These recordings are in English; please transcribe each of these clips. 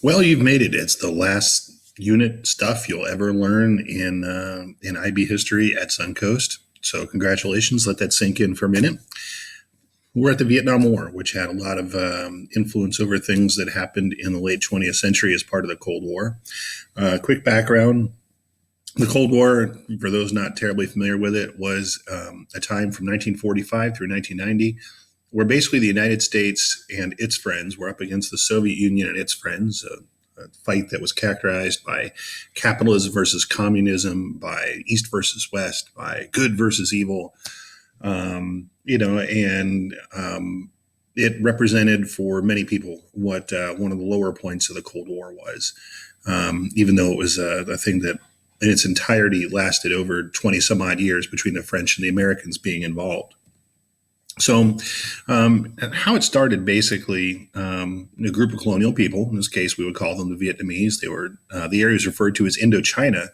Well, you've made it. It's the last unit stuff you'll ever learn in IB history at Suncoast. So, congratulations. Let that sink in for a minute. We're at the Vietnam War, which had a lot of influence over things that happened in the late 20th century as part of the Cold War. Quick background. The Cold War, for those not terribly familiar with it, was a time from 1945 through 1990 where basically the United States and its friends were up against the Soviet Union and its friends, a fight that was characterized by capitalism versus communism, by East versus West, by good versus evil. And it represented for many people what one of the lower points of the Cold War was, even though it was a thing that in its entirety lasted over 20 some odd years between the French and the Americans being involved. So, how it started basically, a group of colonial people, in this case, we would call them the Vietnamese. They were, the area is referred to as Indochina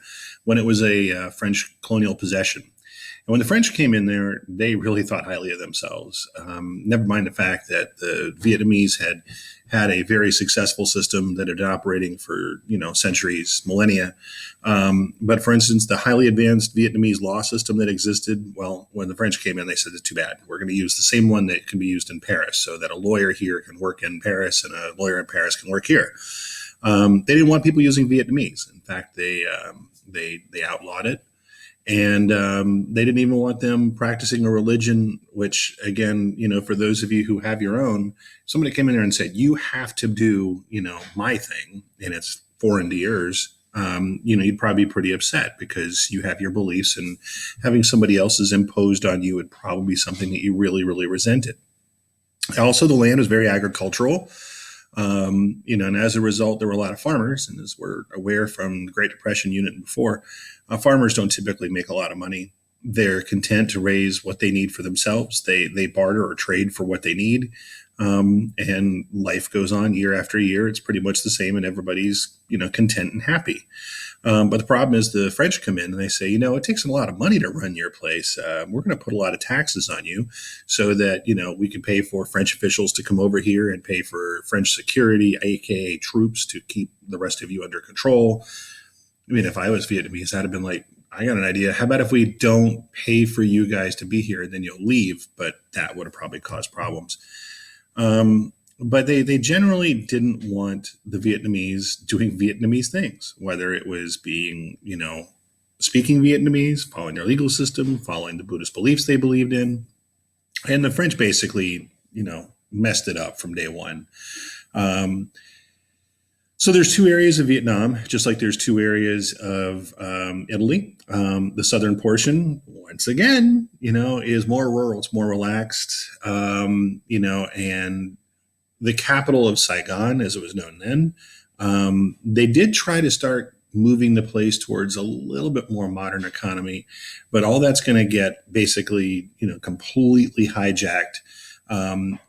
when it was a French colonial possession. And when the French came in there, they really thought highly of themselves. Never mind the fact that the Vietnamese had a very successful system that had been operating for centuries, millennia. But for instance, the highly advanced Vietnamese law system that existed, well, when the French came in, they said, it's too bad. We're going to use the same one that can be used in Paris, so that a lawyer here can work in Paris and a lawyer in Paris can work here. They didn't want people using Vietnamese. In fact, they outlawed it. And they didn't even want them practicing a religion, which, again, for those of you who have your own, somebody came in there and said, you have to do, my thing, and it's foreign to yours, you'd probably be pretty upset because you have your beliefs, and having somebody else's imposed on you would probably be something that you really, really resented. Also, the land was very agricultural. And as a result, there were a lot of farmers, and as we're aware from the Great Depression unit and before, farmers don't typically make a lot of money. They're content to raise what they need for themselves. They barter or trade for what they need, and life goes on year after year. It's pretty much the same, and everybody's content and happy. But the problem is the French come in and they say, it takes a lot of money to run your place. We're going to put a lot of taxes on you so that, we can pay for French officials to come over here and pay for French security, aka troops, to keep the rest of you under control. I mean, if I was Vietnamese, I'd have been like, I got an idea. How about if we don't pay for you guys to be here and then you'll leave? But that would have probably caused problems. But they generally didn't want the Vietnamese doing Vietnamese things, whether it was being, speaking Vietnamese, following their legal system, following the Buddhist beliefs they believed in. And the French basically, messed it up from day one. So there's two areas of Vietnam, just like there's two areas of Italy. The southern portion, once again, is more rural. It's more relaxed, and the capital of Saigon, as it was known then, they did try to start moving the place towards a little bit more modern economy, but all that's going to get basically, completely hijacked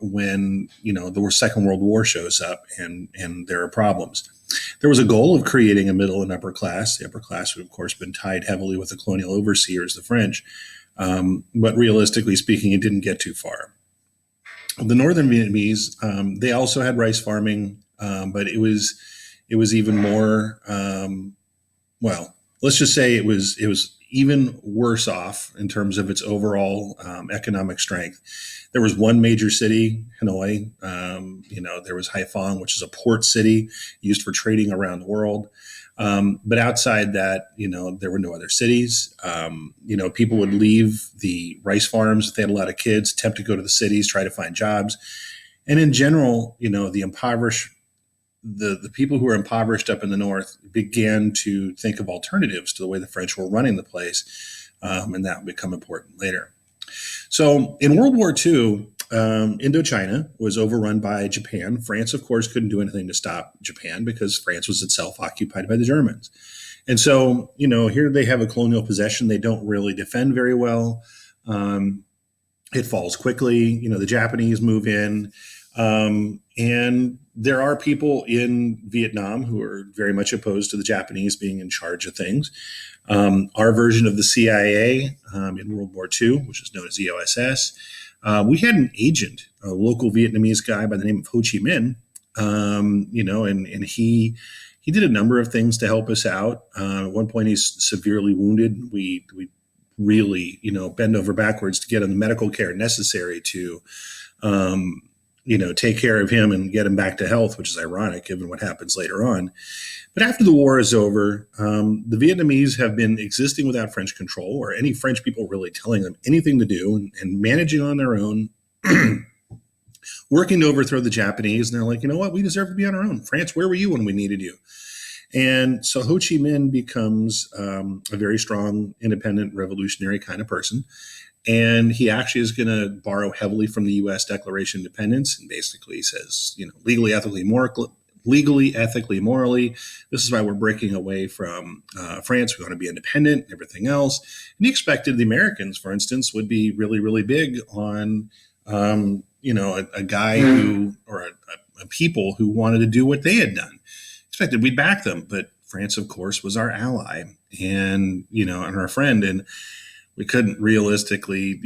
when, the Second World War shows up and there are problems. There was a goal of creating a middle and upper class. The upper class would, of course, been tied heavily with the colonial overseers, the French. But realistically speaking, it didn't get too far. The northern Vietnamese, they also had rice farming, but it was even more. Let's just say it was even worse off in terms of its overall economic strength. There was one major city, Hanoi. There was Haiphong, which is a port city used for trading around the world. But outside that, there were no other cities. People would leave the rice farms if they had a lot of kids, attempt to go to the cities, try to find jobs. And in general, the people who were impoverished up in the north began to think of alternatives to the way the French were running the place. And that would become important later. So in World War II, Indochina was overrun by Japan. France, of course, couldn't do anything to stop Japan because France was itself occupied by the Germans. And so, here they have a colonial possession. They don't really defend very well. It falls quickly. The Japanese move in. And there are people in Vietnam who are very much opposed to the Japanese being in charge of things. Our version of the CIA in World War II, which is known as EOSS, we had an agent, a local Vietnamese guy by the name of Ho Chi Minh, and he did a number of things to help us out. At one point, he's severely wounded. We really, bend over backwards to get him the medical care necessary to, take care of him and get him back to health, which is ironic given what happens later on. But after the war is over, the Vietnamese have been existing without French control or any French people really telling them anything to do and managing on their own, working to overthrow the Japanese. And they're like, you know what? We deserve to be on our own. France, where were you when we needed you? And so Ho Chi Minh becomes a very strong, independent, revolutionary kind of person. And he actually is going to borrow heavily from the U.S. Declaration of Independence, and basically says, legally, ethically, morally, this is why we're breaking away from France. We want to be independent and everything else. And he expected the Americans, for instance, would be really, really big on, a guy who, or a people who wanted to do what they had done. Expected we'd back them, but France, of course, was our ally and our friend. And we couldn't realistically,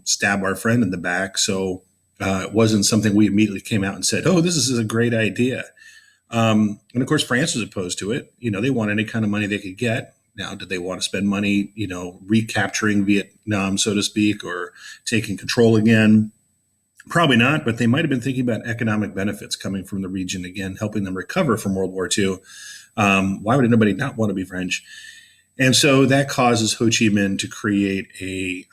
stab our friend in the back. So it wasn't something we immediately came out and said, oh, this is a great idea. And of course, France was opposed to it. They want any kind of money they could get. Now, did they want to spend money, recapturing Vietnam, so to speak, or taking control again? Probably not, but they might have been thinking about economic benefits coming from the region again, helping them recover from World War II. Why would anybody not want to be French? And so that causes Ho Chi Minh to create a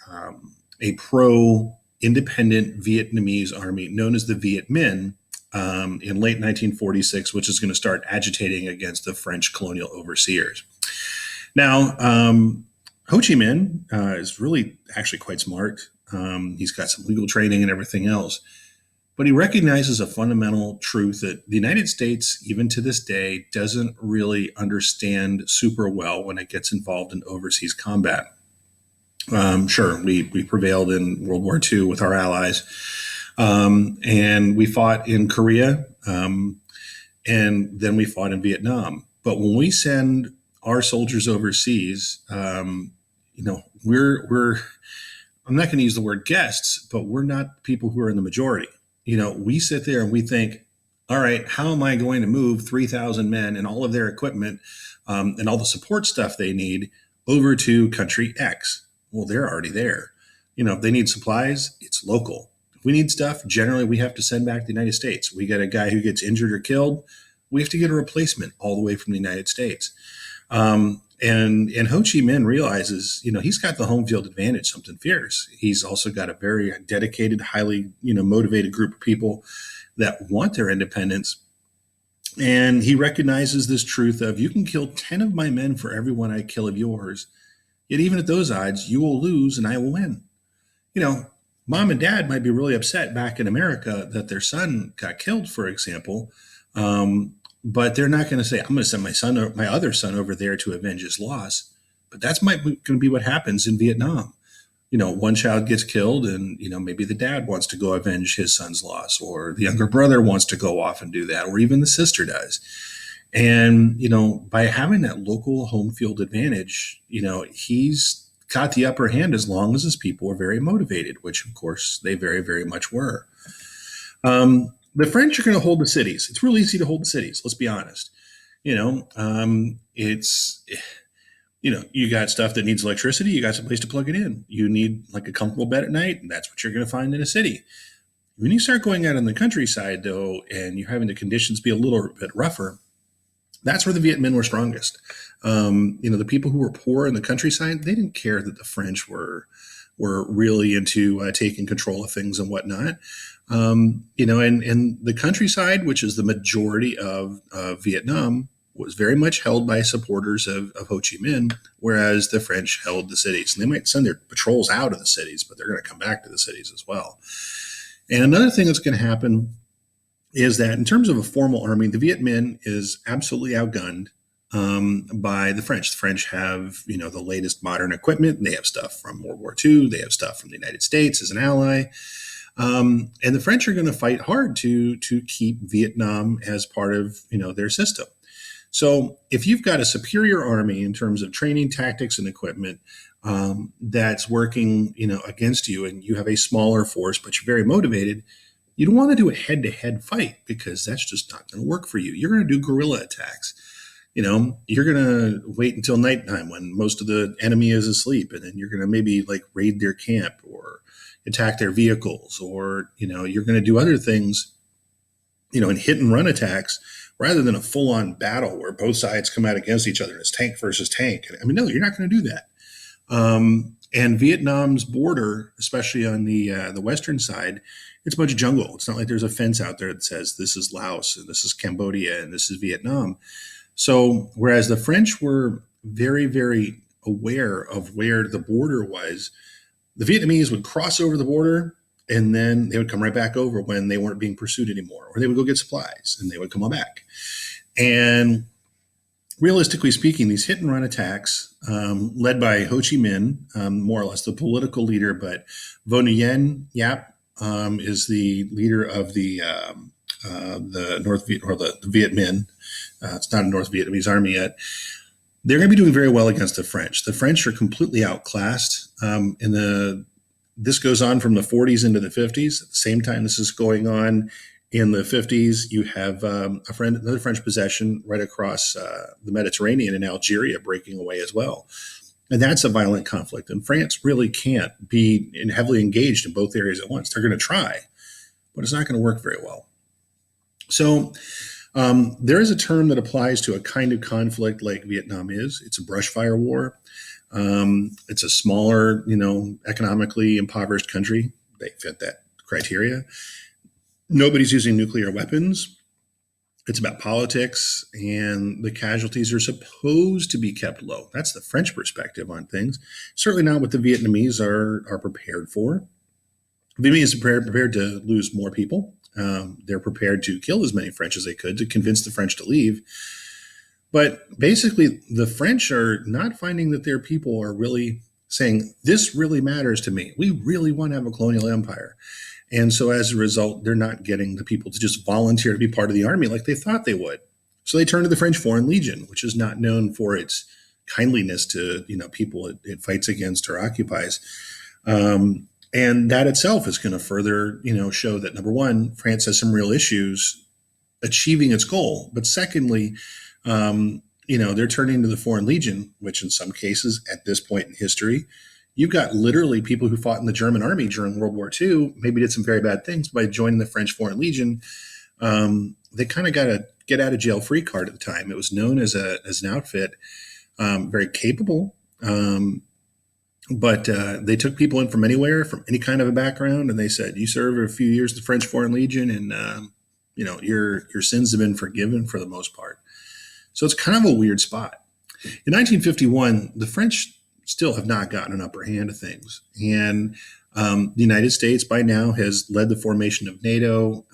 pro-independent Vietnamese army known as the Viet Minh in late 1946, which is going to start agitating against the French colonial overseers. Now, Ho Chi Minh is really actually quite smart. He's got some legal training and everything else. But he recognizes a fundamental truth that the United States, even to this day, doesn't really understand super well when it gets involved in overseas combat. Sure, we prevailed in World War II with our allies, and we fought in Korea, and then we fought in Vietnam. But when we send our soldiers overseas, we're I'm not going to use the word guests, but we're not people who are in the majority. We sit there and we think, all right, how am I going to move 3,000 men and all of their equipment and all the support stuff they need over to country X? Well, they're already there. If they need supplies, it's local. If we need stuff, generally we have to send back to the United States. We get a guy who gets injured or killed, we have to get a replacement all the way from the United States. And Ho Chi Minh realizes, he's got the home field advantage, something fierce. He's also got a very dedicated, highly, motivated group of people that want their independence. And he recognizes this truth of you can kill 10 of my men for every one I kill of yours. Yet even at those odds, you will lose and I will win. Mom and dad might be really upset back in America that their son got killed, for example. But they're not going to say, I'm going to send my other son over there to avenge his loss. But that's going to be what happens in Vietnam. One child gets killed and, maybe the dad wants to go avenge his son's loss, or the younger brother wants to go off and do that, or even the sister does. And, by having that local home field advantage, he's got the upper hand as long as his people are very motivated, which, of course, they very, very much were. The French are going to hold the cities. It's real easy to hold the cities. Let's be honest. It's, you got stuff that needs electricity. You got some place to plug it in. You need like a comfortable bed at night. And that's what you're going to find in a city. When you start going out in the countryside, though, and you're having the conditions be a little bit rougher, that's where the Viet Minh were strongest. The people who were poor in the countryside, they didn't care that the French were really into taking control of things and whatnot. And the countryside, which is the majority of Vietnam, was very much held by supporters of Ho Chi Minh, whereas the French held the cities. And they might send their patrols out of the cities, but they're going to come back to the cities as well. And another thing that's going to happen is that in terms of a formal army, the Viet Minh is absolutely outgunned by the French. The French have, the latest modern equipment. They have stuff from World War II. They have stuff from the United States as an ally. And the French are going to fight hard to keep Vietnam as part of, their system. So if you've got a superior army in terms of training, tactics, and equipment that's working, against you, and you have a smaller force, but you're very motivated, You don't want to do a head-to-head fight because that's just not going to work for you. You're going to do guerrilla attacks. You're going to wait until nighttime when most of the enemy is asleep, and then you're going to maybe like raid their camp or attack their vehicles, or you're going to do other things, and hit and run attacks rather than a full-on battle where both sides come out against each other. It's tank versus tank. I mean, no, you're not going to do that. And Vietnam's border, especially on the western side, it's a bunch of jungle. It's not like there's a fence out there that says this is Laos and this is Cambodia and this is Vietnam. So whereas the French were very, very aware of where the border was, the Vietnamese would cross over the border and then they would come right back over when they weren't being pursued anymore, or they would go get supplies and they would come on back. And realistically speaking, these hit and run attacks, led by Ho Chi Minh, more or less the political leader, but Vo Nguyen Yap is the leader of the North Viet, or the Viet Minh. It's not a North Vietnamese army yet. They're going to be doing very well against the French. The French are completely outclassed. This goes on from the 40s into the 50s. At the same time this is going on in the 50s, you have another French possession right across the Mediterranean in Algeria breaking away as well. And that's a violent conflict. And France really can't be heavily engaged in both areas at once. They're going to try, but it's not going to work very well. So there is a term that applies to a kind of conflict like Vietnam is. It's a brush fire war. It's a smaller, economically impoverished country. They fit that criteria. Nobody's using nuclear weapons. It's about politics, and the casualties are supposed to be kept low. That's the French perspective on things. Certainly not what the Vietnamese are prepared for. The Vietnamese are prepared to lose more people. They're prepared to kill as many French as they could to convince the French to leave. But basically, the French are not finding that their people are really saying, this really matters to me. We really want to have a colonial empire. And so as a result, they're not getting the people to just volunteer to be part of the army like they thought they would. So they turn to the French Foreign Legion, which is not known for its kindliness to people it fights against or occupies. And that itself is going to further show that, number one, France has some real issues achieving its goal. But secondly, they're turning to the Foreign Legion, which in some cases at this point in history, you've got literally people who fought in the German army during World War II, maybe did some very bad things. By joining the French Foreign Legion, they kind of got a get out of jail free card at the time. It was known as an outfit, very capable, but they took people in from anywhere, from any kind of a background, and they said, "You serve a few years in the French Foreign Legion, and your sins have been forgiven for the most part." So it's kind of a weird spot. In 1951, the French still have not gotten an upper hand of things. And the United States by now has led the formation of NATO.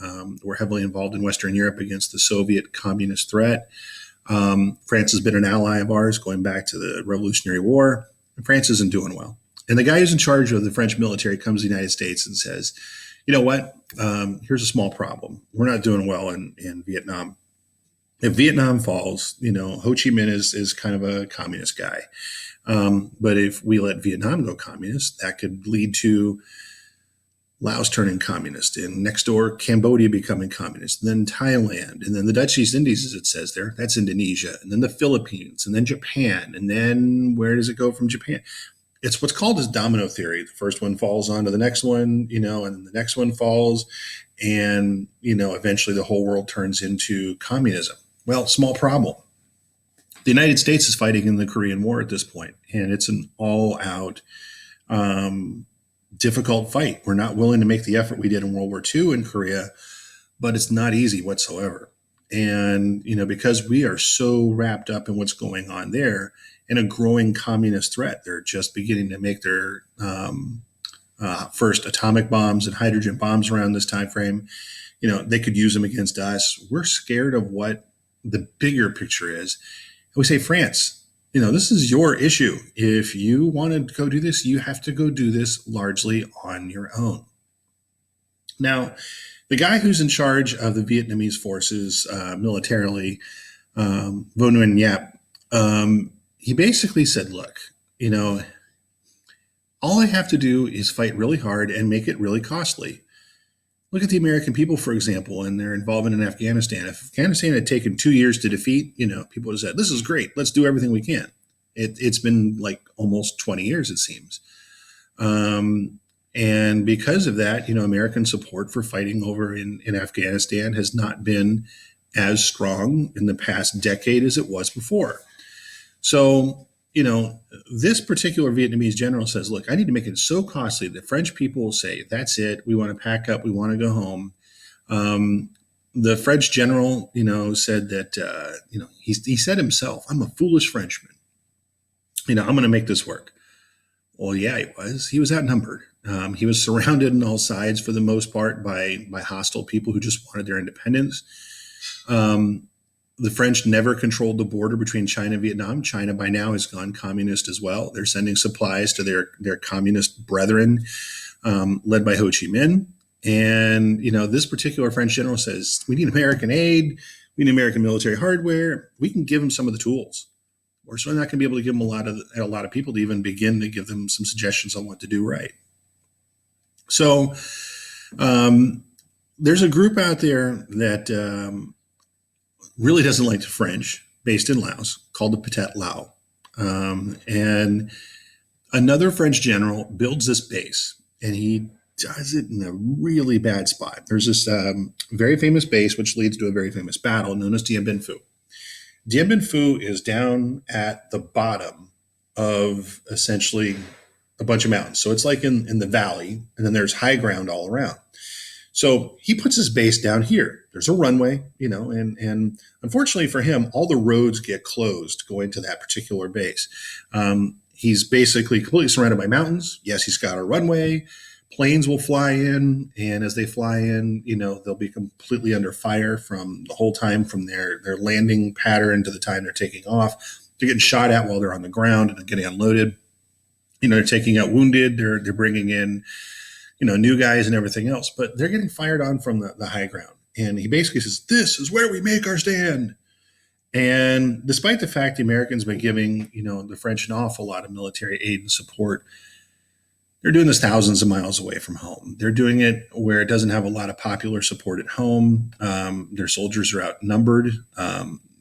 We're heavily involved in Western Europe against the Soviet communist threat. France has been an ally of ours going back to the Revolutionary War. And France isn't doing well. And the guy who's in charge of the French military comes to the United States and says, you know what, here's a small problem. We're not doing well in Vietnam. If Vietnam falls, Ho Chi Minh is kind of a communist guy. But if we let Vietnam go communist, that could lead to Laos turning communist, and next door Cambodia becoming communist, and then Thailand, and then the Dutch East Indies, as it says there, that's Indonesia, and then the Philippines, and then Japan, and then where does it go from Japan? It's what's called as domino theory. The first one falls onto the next one, and the next one falls, and eventually the whole world turns into communism. Well, small problem. The United States is fighting in the Korean War at this point, and it's an all-out difficult fight. We're not willing to make the effort we did in World War II in Korea, but it's not easy whatsoever. And, because we are so wrapped up in what's going on there and a growing communist threat, they're just beginning to make their first atomic bombs and hydrogen bombs around this time frame. They could use them against us. We're scared of what the bigger picture is. We say, France, this is your issue. If you want to go do this, you have to go do this largely on your own. Now, the guy who's in charge of the Vietnamese forces militarily, Vo Nguyen Yap, he basically said, look, all I have to do is fight really hard and make it really costly. Look at the American people, for example, and their involvement in Afghanistan. If Afghanistan had taken 2 years to defeat, people would have said, "This is great. Let's do everything we can." It's been like almost 20 years, it seems. Um, and because of that, American support for fighting over in Afghanistan has not been as strong in the past decade as it was before. So, this particular Vietnamese general says, look, I need to make it so costly that French people will say, that's it. We want to pack up. We want to go home. Um, the French general, said that, he said himself, I'm a foolish Frenchman. I'm going to make this work. Well, yeah, he was. He was outnumbered. He was surrounded on all sides for the most part by hostile people who just wanted their independence. The French never controlled the border between China and Vietnam. China by now has gone communist as well. They're sending supplies to their communist brethren, led by Ho Chi Minh. And, this particular French general says, we need American aid. We need American military hardware. We can give them some of the tools. We're certainly not going to be able to give them a lot of people to even begin to give them some suggestions on what to do right. So there's a group out there that really doesn't like the French, based in Laos, called the Pathet Lao. And another French general builds this base, and he does it in a really bad spot. There's this very famous base, which leads to a very famous battle known as Dien Bien Phu. Dien Bien Phu is down at the bottom of essentially a bunch of mountains. So it's like in the valley, and then there's high ground all around. So he puts his base down here. There's a runway, and unfortunately for him, all the roads get closed going to that particular base. He's basically completely surrounded by mountains. Yes, he's got a runway. Planes will fly in, and as they fly in, they'll be completely under fire from the whole time from their landing pattern to the time they're taking off. They're getting shot at while they're on the ground and getting unloaded. They're taking out wounded. They're bringing in, new guys and everything else, but they're getting fired on from the high ground. And he basically says, this is where we make our stand. And despite the fact the Americans have been giving, the French an awful lot of military aid and support, they're doing this thousands of miles away from home. They're doing it where it doesn't have a lot of popular support at home. Their soldiers are outnumbered.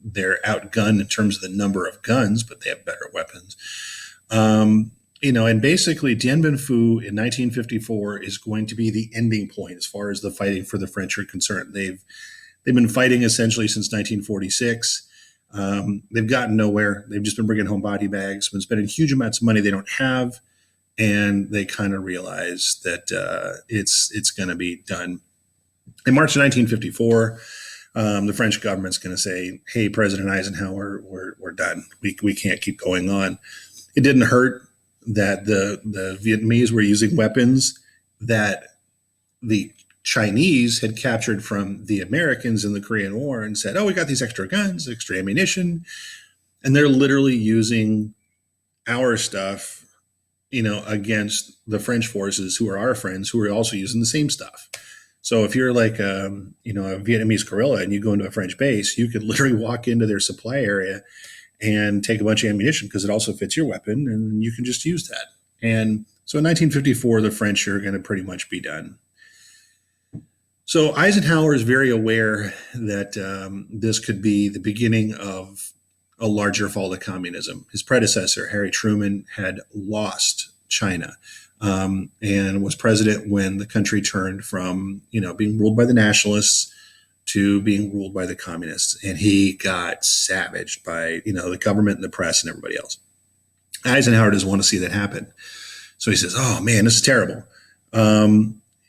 They're outgunned in terms of the number of guns, but they have better weapons. And basically Dien Bien Phu in 1954 is going to be the ending point as far as the fighting for the French are concerned. They've been fighting essentially since 1946. They've gotten nowhere. They've just been bringing home body bags, been spending huge amounts of money they don't have. And they kind of realize that it's going to be done. In March of 1954, the French government's going to say, hey, President Eisenhower, we're done. We can't keep going on. It didn't hurt that the Vietnamese were using weapons that the Chinese had captured from the Americans in the Korean War and said, oh, we got these extra guns, extra ammunition. And they're literally using our stuff, against the French forces who are our friends who are also using the same stuff. So if you're like, a Vietnamese guerrilla and you go into a French base, you could literally walk into their supply area and take a bunch of ammunition because it also fits your weapon and you can just use that. And so in 1954, the French are going to pretty much be done. So Eisenhower is very aware that this could be the beginning of a larger fall to communism. His predecessor, Harry Truman, had lost China and was president when the country turned from, being ruled by the nationalists to being ruled by the communists. And he got savaged by, the government and the press and everybody else. Eisenhower doesn't want to see that happen. So he says, oh man, this is terrible.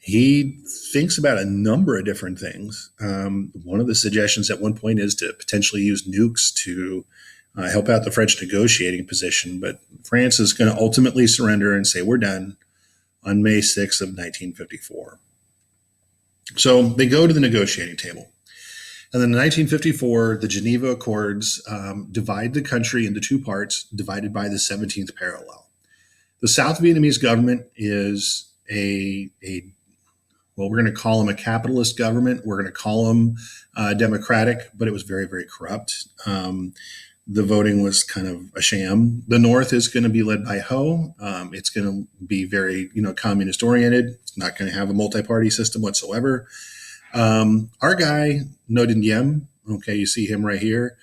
He thinks about a number of different things. One of the suggestions at one point is to potentially use nukes to help out the French negotiating position. But France is going to ultimately surrender and say, we're done on May 6th of 1954. So they go to the negotiating table. And then in 1954, the Geneva Accords divide the country into two parts, divided by the 17th parallel. The South Vietnamese government is we're going to call them a capitalist government. We're going to call them democratic, but it was very, very corrupt. The voting was kind of a sham. The North is going to be led by Ho. It's going to be very, communist oriented. It's not going to have a multi-party system whatsoever. Our guy, No Diem, okay, you see him right here.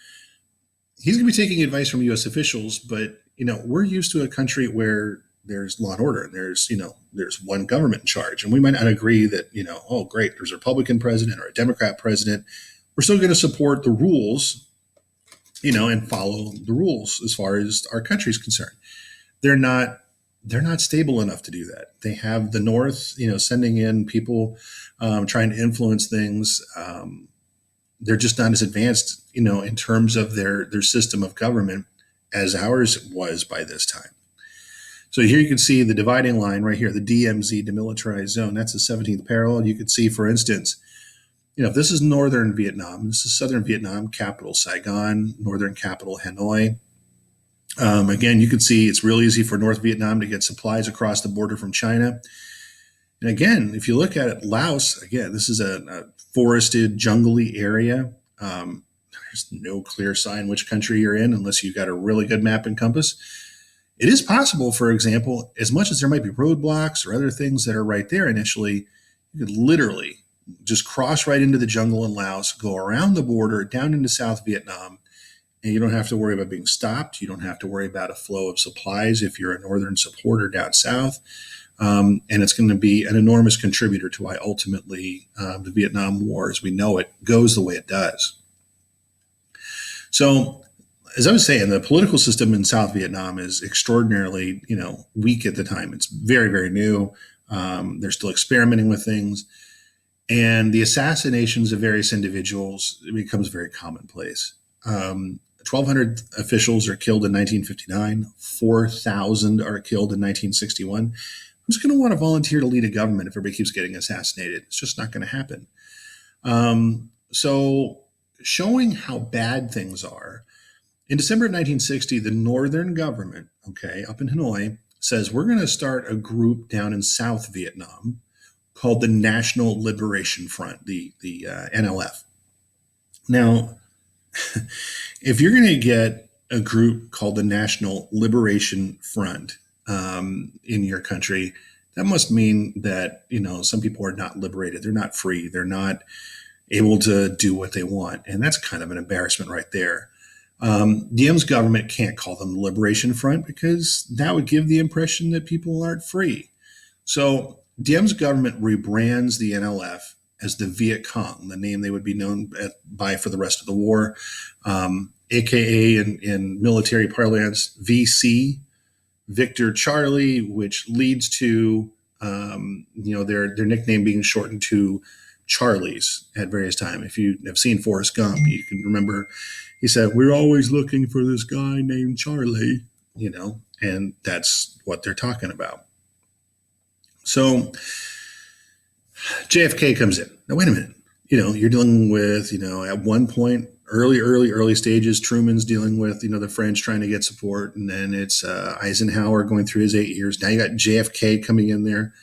He's going to be taking advice from U.S. officials, but we're used to a country where there's law and order, and there's one government in charge, and we might not agree that oh great, there's a Republican president or a Democrat president. We're still going to support the rules, and follow the rules as far as our country is concerned. They're not stable enough to do that. They have the North, sending in people, trying to influence things. They're just not as advanced, in terms of their system of government as ours was by this time. So here you can see the dividing line right here, the DMZ, demilitarized zone. That's the 17th parallel. You can see, for instance, if this is northern Vietnam, this is southern Vietnam, capital Saigon, northern capital Hanoi. Again, you can see it's real easy for North Vietnam to get supplies across the border from China. And again, if you look at it, Laos, again, this is a forested, jungly area. There's no clear sign which country you're in unless you've got a really good map and compass. It is possible, for example, as much as there might be roadblocks or other things that are right there initially, you could literally just cross right into the jungle in Laos, go around the border, down into South Vietnam, and you don't have to worry about being stopped. You don't have to worry about a flow of supplies if you're a northern supporter down south. And it's going to be an enormous contributor to why ultimately the Vietnam War, as we know it, goes the way it does. So, as I was saying, the political system in South Vietnam is extraordinarily, weak at the time. It's very, very new. They're still experimenting with things. And the assassinations of various individuals becomes very commonplace. 1,200 officials are killed in 1959. 4,000 are killed in 1961. Who's going to want to volunteer to lead a government if everybody keeps getting assassinated? It's just not going to happen. So showing how bad things are, in December of 1960, the northern government, up in Hanoi, says we're going to start a group down in South Vietnam called the National Liberation Front, the NLF. Now, if you're going to get a group called the National Liberation Front in your country, that must mean that, some people are not liberated. They're not free. They're not able to do what they want. And that's kind of an embarrassment right there. Diem's government can't call them the Liberation Front because that would give the impression that people aren't free. So Diem's government rebrands the NLF as the Viet Cong, the name they would be known by for the rest of the war, aka in military parlance, VC, Victor Charlie, which leads to their nickname being shortened to Charlies at various times. If you have seen Forrest Gump, you can remember he said, "We're always looking for this guy named Charlie," and that's what they're talking about. So JFK comes in. Now, wait a minute. You're dealing with, at one point, early stages, Truman's dealing with, the French trying to get support. And then it's Eisenhower going through his 8 years. Now you got JFK coming in there.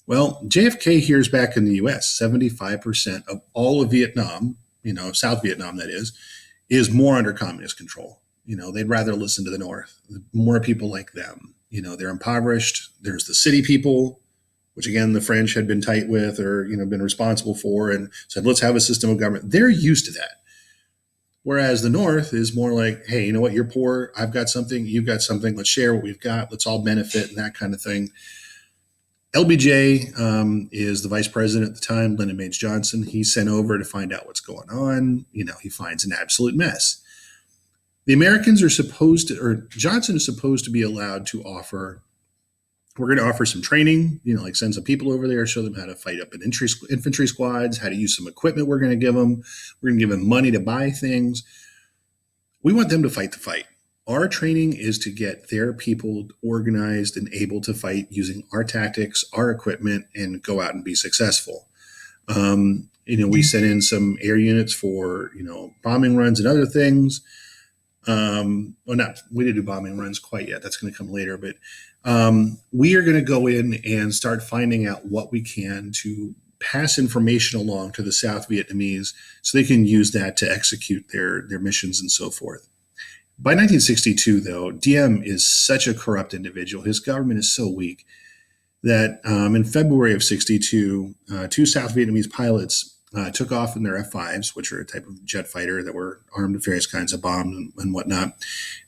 Well, JFK hears back in the U.S., 75% of all of Vietnam, South Vietnam, that is more under communist control. They'd rather listen to the North, more people like them. They're impoverished. There's the city people, which again, the French had been tight with or, been responsible for and said, let's have a system of government. They're used to that. Whereas the North is more like, hey, you know what? You're poor. I've got something. You've got something. Let's share what we've got. Let's all benefit and that kind of thing. LBJ is the vice president at the time, Lyndon Baines Johnson. He's sent over to find out what's going on. He finds an absolute mess. The Americans are supposed to, or Johnson is supposed to be allowed to offer, we're going to offer some training, like send some people over there, show them how to fight up in infantry squads, how to use some equipment we're going to give them. We're going to give them money to buy things. We want them to fight the fight. Our training is to get their people organized and able to fight using our tactics, our equipment, and go out and be successful. We sent in some air units for, bombing runs and other things. We didn't do bombing runs quite yet. That's going to come later. But we are going to go in and start finding out what we can to pass information along to the South Vietnamese so they can use that to execute their missions and so forth. By 1962, though, Diem is such a corrupt individual. His government is so weak that in February of 62, two South Vietnamese pilots took off in their F-5s, which are a type of jet fighter that were armed with various kinds of bombs and whatnot. And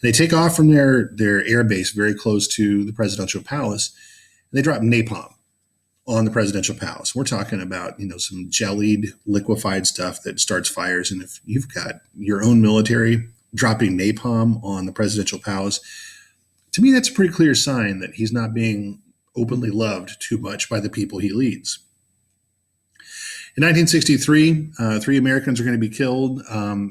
they take off from their air base very close to the presidential palace, and they drop napalm on the presidential palace. We're talking about, some jellied, liquefied stuff that starts fires. And if you've got your own military dropping napalm on the presidential palace, to me, that's a pretty clear sign that he's not being openly loved too much by the people he leads. In 1963, three Americans are going to be killed.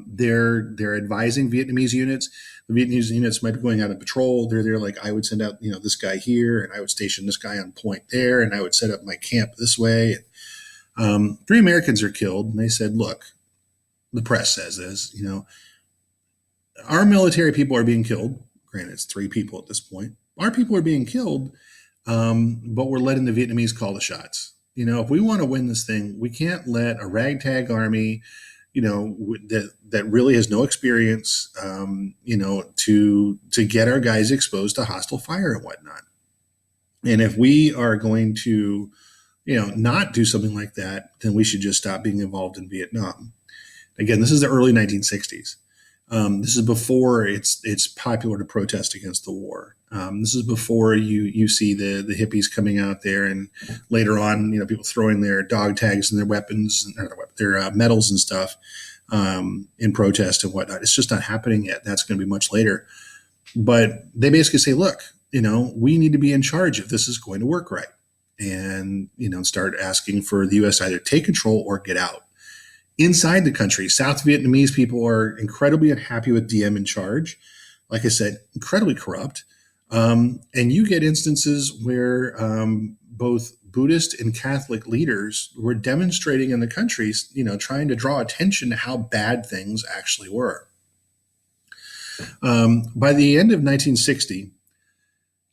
They're advising Vietnamese units. The Vietnamese units might be going out on patrol. They're there like, I would send out, this guy here, and I would station this guy on point there, and I would set up my camp this way. Three Americans are killed, and they said, look, the press says this, our military people are being killed. Granted, it's three people at this point. Our people are being killed, but we're letting the Vietnamese call the shots. If we want to win this thing, we can't let a ragtag army, that really has no experience, to get our guys exposed to hostile fire and whatnot. And if we are going to, not do something like that, then we should just stop being involved in Vietnam. Again, this is the early 1960s. This is before it's popular to protest against the war. This is before you see the hippies coming out there, and later on, people throwing their dog tags and their weapons, their medals and stuff in protest and whatnot. It's just not happening yet. That's going to be much later. But they basically say, look, we need to be in charge if this is going to work right, and start asking for the U.S. either take control or get out. Inside the country, South Vietnamese people are incredibly unhappy with Diem in charge. Like I said, incredibly corrupt. And you get instances where both Buddhist and Catholic leaders were demonstrating in the country, trying to draw attention to how bad things actually were. By the end of 1960,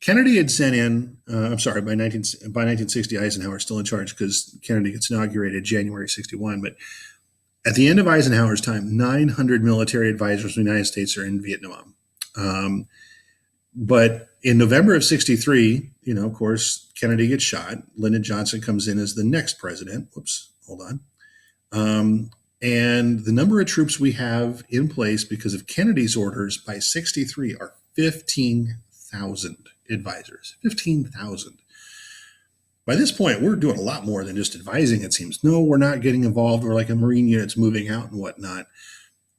Kennedy had sent in, by 1960, Eisenhower's still in charge because Kennedy gets inaugurated January 61. But at the end of Eisenhower's time, 900 military advisors from the United States are in Vietnam. But in November of 63, of course, Kennedy gets shot. Lyndon Johnson comes in as the next president. Whoops, hold on. And the number of troops we have in place because of Kennedy's orders by 63 are 15,000 advisors. 15,000. By this point, we're doing a lot more than just advising, it seems. No, we're not getting involved. We're like a Marine unit's moving out and whatnot.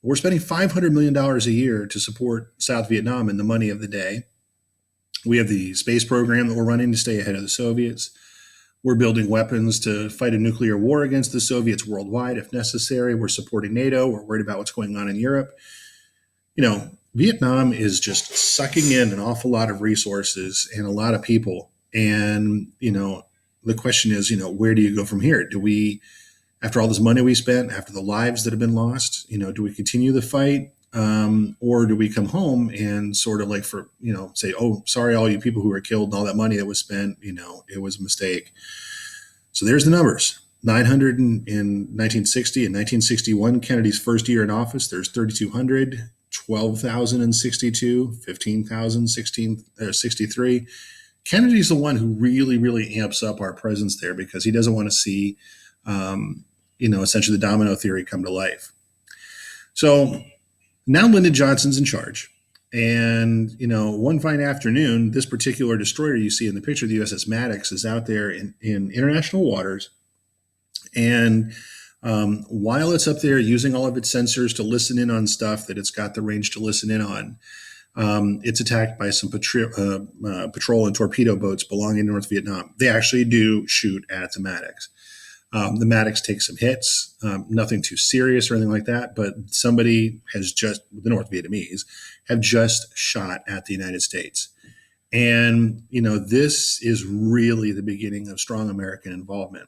We're spending $500 million a year to support South Vietnam in the money of the day. We have the space program that we're running to stay ahead of the Soviets. We're building weapons to fight a nuclear war against the Soviets worldwide if necessary. We're supporting NATO. We're worried about what's going on in Europe. Vietnam is just sucking in an awful lot of resources and a lot of people. And, the question is, where do you go from here? Do we, after all this money we spent, after the lives that have been lost, do we continue the fight? Or do we come home and sort of like say, oh, sorry, all you people who were killed and all that money that was spent, it was a mistake. So there's the numbers. 900 in 1960 and 1961, Kennedy's first year in office, there's 3,200, 12,000 in 62, 15,000, 63. Kennedy's the one who really, really amps up our presence there because he doesn't want to see, essentially the domino theory come to life. So now Lyndon Johnson's in charge. And, one fine afternoon, this particular destroyer you see in the picture, the USS Maddox, is out there in international waters. And while it's up there using all of its sensors to listen in on stuff that it's got the range to listen in on, it's attacked by some patrol and torpedo boats belonging to North Vietnam. They actually do shoot at the Maddox. The Maddox takes some hits, nothing too serious or anything like that, but somebody the North Vietnamese, have just shot at the United States. And, this is really the beginning of strong American involvement.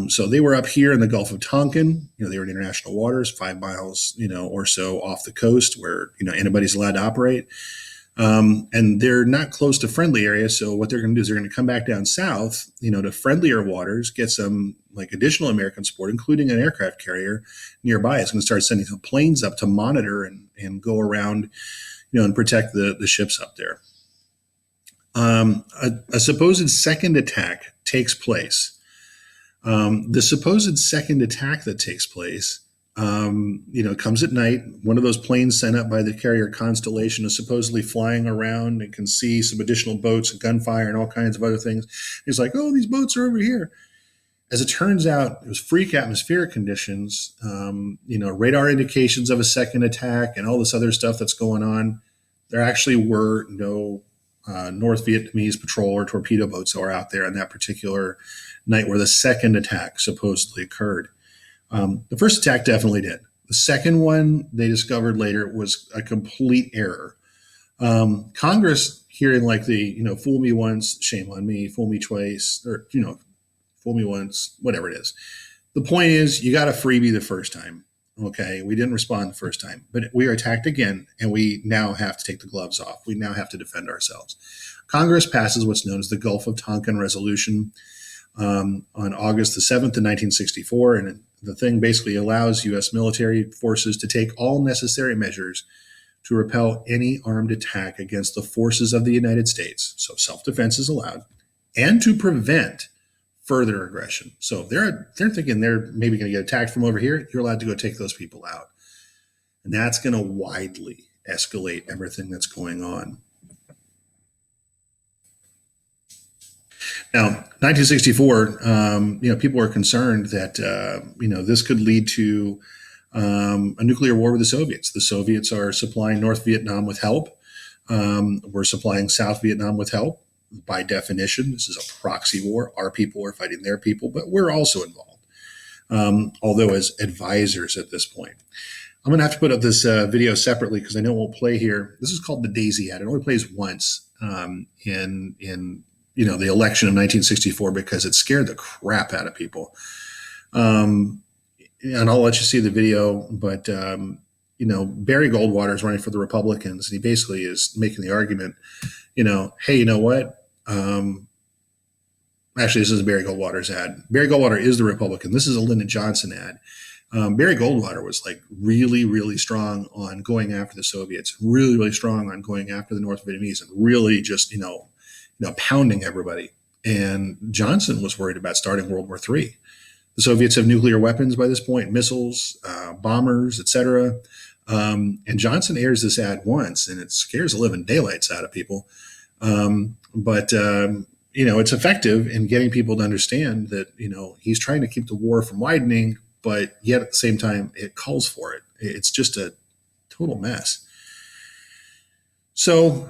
So they were up here in the Gulf of Tonkin. They were in international waters, 5 miles, or so off the coast where, anybody's allowed to operate. And they're not close to friendly areas. So what they're going to do is they're going to come back down south, to friendlier waters, get some additional American support, including an aircraft carrier nearby. It's going to start sending some planes up to monitor and go around, and protect the ships up there. A supposed second attack takes place. The supposed second attack that takes place, comes at night. One of those planes sent up by the carrier Constellation is supposedly flying around and can see some additional boats and gunfire and all kinds of other things. He's like, oh, these boats are over here. As it turns out, it was freak atmospheric conditions, radar indications of a second attack and all this other stuff that's going on. There actually were no North Vietnamese patrol or torpedo boats that were out there on that particular night where the second attack supposedly occurred. The first attack definitely did. The second one, they discovered later, was a complete error. Congress, hearing like the, fool me once, shame on me, fool me twice, or, fool me once, whatever it is. The point is, you got a freebie the first time. Okay, we didn't respond the first time, but we are attacked again, and we now have to take the gloves off. We now have to defend ourselves. Congress passes what's known as the Gulf of Tonkin Resolution on August the 7th of 1964, and the thing basically allows U.S. military forces to take all necessary measures to repel any armed attack against the forces of the United States, so self-defense is allowed, and to prevent further aggression. So if they're thinking they're maybe going to get attacked from over here, you're allowed to go take those people out. And that's going to widely escalate everything that's going on. Now, 1964, people were concerned that, this could lead to a nuclear war with the Soviets. The Soviets are supplying North Vietnam with help. We're supplying South Vietnam with help. By definition, this is a proxy war. Our people are fighting their people, but we're also involved, although as advisors at this point. I'm going to have to put up this video separately because I know it won't play here. This is called the Daisy ad. It only plays once in the election of 1964 because it scared the crap out of people. And I'll let you see the video, but Barry Goldwater is running for the Republicans, and he basically is making the argument, hey, you know what? Actually, this is Barry Goldwater's ad. Barry Goldwater is the Republican. This is a Lyndon Johnson ad. Barry Goldwater was like really, really strong on going after the Soviets, really, really strong on going after the North Vietnamese, and really just, pounding everybody. And Johnson was worried about starting World War III. The Soviets have nuclear weapons by this point, missiles, bombers, etc. And Johnson airs this ad once, and it scares the living daylights out of people. But it's effective in getting people to understand that, he's trying to keep the war from widening, but yet at the same time, it calls for it. It's just a total mess. So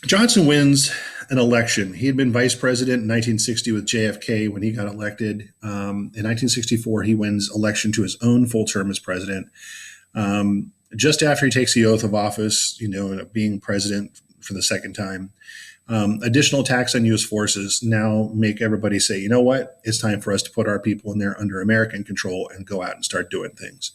Johnson wins an election. He had been vice president in 1960 with JFK when he got elected. In 1964, he wins election to his own full term as president. Just after he takes the oath of office, being president for the second time, additional attacks on U.S. forces now make everybody say, you know what? It's time for us to put our people in there under American control and go out and start doing things.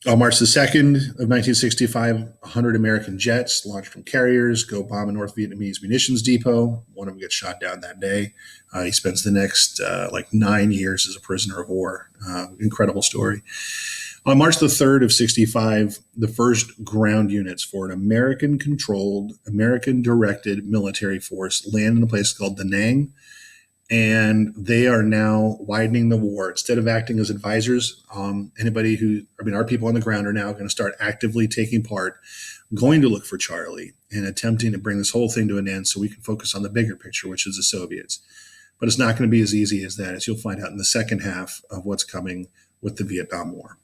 On March the 2nd of 1965, 100 American jets launched from carriers go bomb a North Vietnamese munitions depot. One of them gets shot down that day. He spends the next 9 years as a prisoner of war. Incredible story. On March the 3rd of 65, the first ground units for an American-controlled, American-directed military force land in a place called Da Nang, and they are now widening the war. Instead of acting as advisors, our people on the ground are now going to start actively taking part, going to look for Charlie, and attempting to bring this whole thing to an end so we can focus on the bigger picture, which is the Soviets. But it's not going to be as easy as that, as you'll find out in the second half of what's coming with the Vietnam War.